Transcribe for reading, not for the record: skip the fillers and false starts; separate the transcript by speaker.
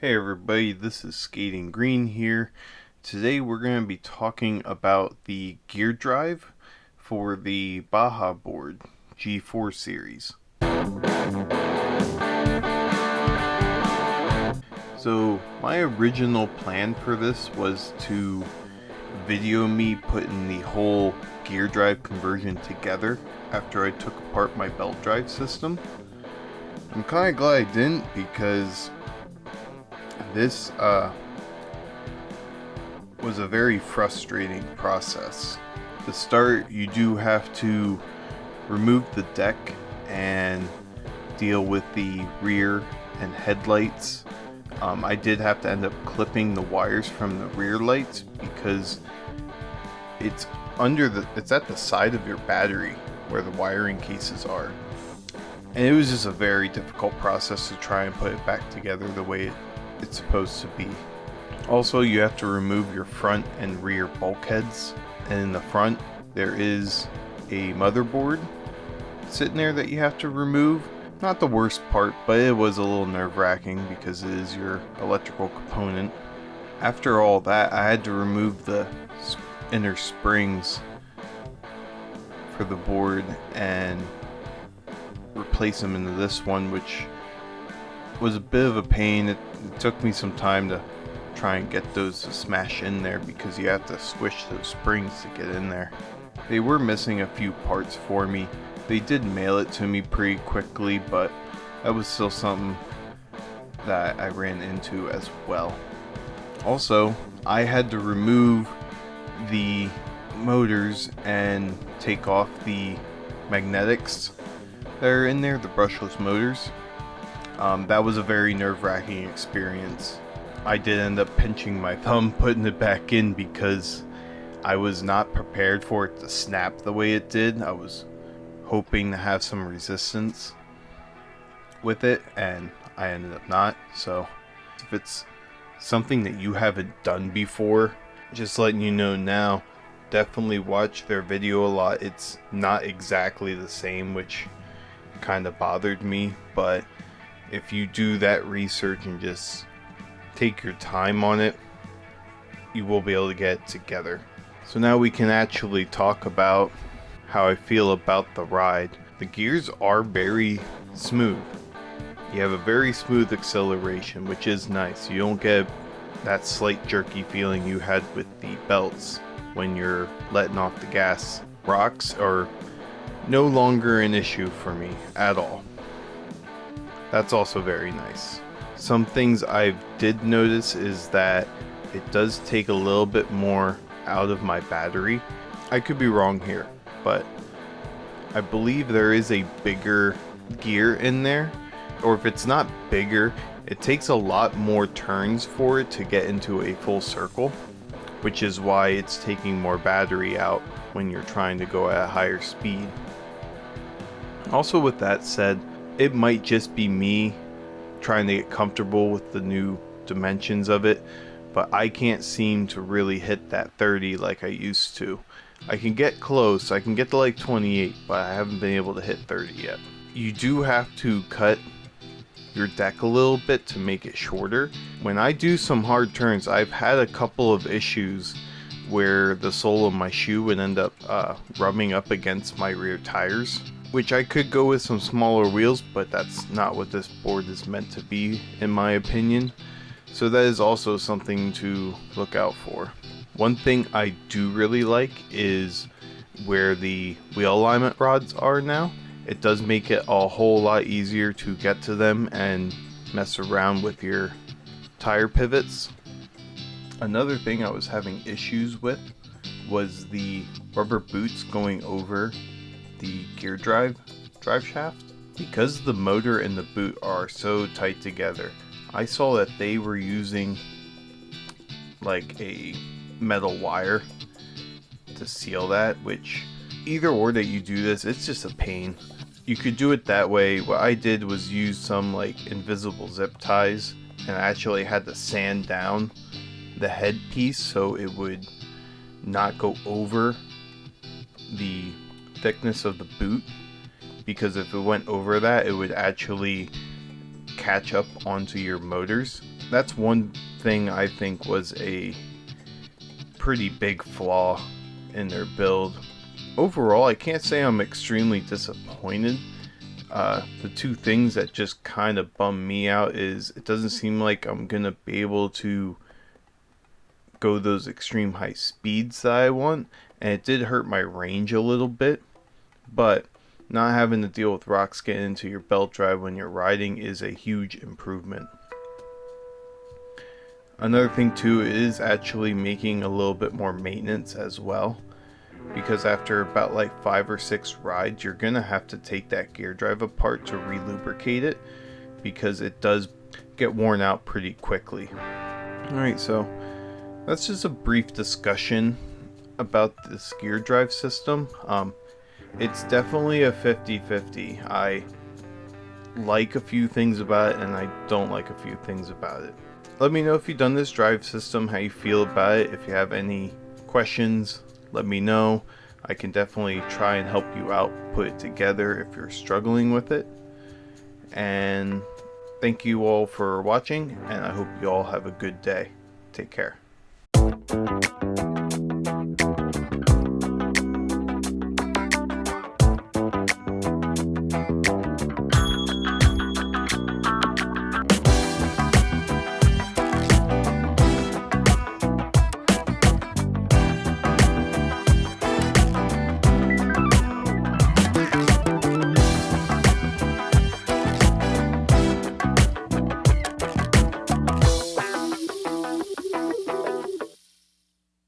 Speaker 1: Hey everybody, this is Skating Green here. Today we're going to be talking about the gear drive for the Bajaboard G4 series. So my original plan for this was to video me putting the whole gear drive conversion together after I took apart my belt drive system. I'm kind of glad I didn't, because this was a very frustrating process. To start, you do have to remove the deck and deal with the rear and headlights. I did have to end up clipping the wires from the rear lights because it's at the side of your battery where the wiring cases are. And it was just a very difficult process to try and put it back together the way it's supposed to be. Also, you have to remove your front and rear bulkheads, and in the front there is a motherboard sitting there that you have to remove. Not the worst part, but it was a little nerve-wracking because it is your electrical component. After all that, I had to remove the inner springs for the board and replace them into this one, which was a bit of a pain. It took me some time to try and get those to smash in there because you have to squish those springs to get in there. They were missing a few parts for me. They did mail it to me pretty quickly, but that was still something that I ran into as well. Also, I had to remove the motors and take off the magnetics that are in there, the brushless motors. That was a very nerve-wracking experience. I did end up pinching my thumb putting it back in because I was not prepared for it to snap the way it did. I was hoping to have some resistance with it, and I ended up not. So if it's something that you haven't done before, just letting you know now, definitely watch their video a lot. It's not exactly the same, which kind of bothered me, but if you do that research and just take your time on it, you will be able to get it together. So now we can actually talk about how I feel about the ride. The gears are very smooth. You have a very smooth acceleration, which is nice. You don't get that slight jerky feeling you had with the belts when you're letting off the gas. Rocks are no longer an issue for me at all. That's also very nice. Some things I did notice is that it does take a little bit more out of my battery. I could be wrong here, but I believe there is a bigger gear in there, or if it's not bigger, it takes a lot more turns for it to get into a full circle, which is why it's taking more battery out when you're trying to go at a higher speed. Also, with that said, it might just be me trying to get comfortable with the new dimensions of it, but I can't seem to really hit that 30 like I used to. I can get close, I can get to like 28, but I haven't been able to hit 30 yet. You do have to cut your deck a little bit to make it shorter. When I do some hard turns, I've had a couple of issues where the sole of my shoe would end up rubbing up against my rear tires, which I could go with some smaller wheels, but that's not what this board is meant to be, in my opinion. So that is also something to look out for. One thing I do really like is where the wheel alignment rods are now. It does make it a whole lot easier to get to them and mess around with your tire pivots. Another thing I was having issues with was the rubber boots going over the gear drive shaft. Because the motor and the boot are so tight together, I saw that they were using like a metal wire to seal that, which either or that you do this, it's just a pain. You could do it that way. What I did was use some like invisible zip ties, and I actually had to sand down the head piece so it would not go over the thickness of the boot, because if it went over that, it would actually catch up onto your motors. That's one thing I think was a pretty big flaw in their build. Overall, I can't say I'm extremely disappointed. The two things that just kind of bum me out is it doesn't seem like I'm gonna be able to go those extreme high speeds that I want, and it did hurt my range a little bit, but not having to deal with rocks getting into your belt drive when you're riding is a huge improvement. Another thing too is actually making a little bit more maintenance as well, because after about like 5 or 6 rides you're gonna have to take that gear drive apart to re-lubricate it, because it does get worn out pretty quickly. Alright, so that's just a brief discussion about this gear drive system. It's definitely a 50-50. I like a few things about it and I don't like a few things about it. Let me know if you've done this drive system, how you feel about it. If you have any questions, let me know. I can definitely try and help you out, put it together if you're struggling with it. And thank you all for watching, and I hope you all have a good day. Take care.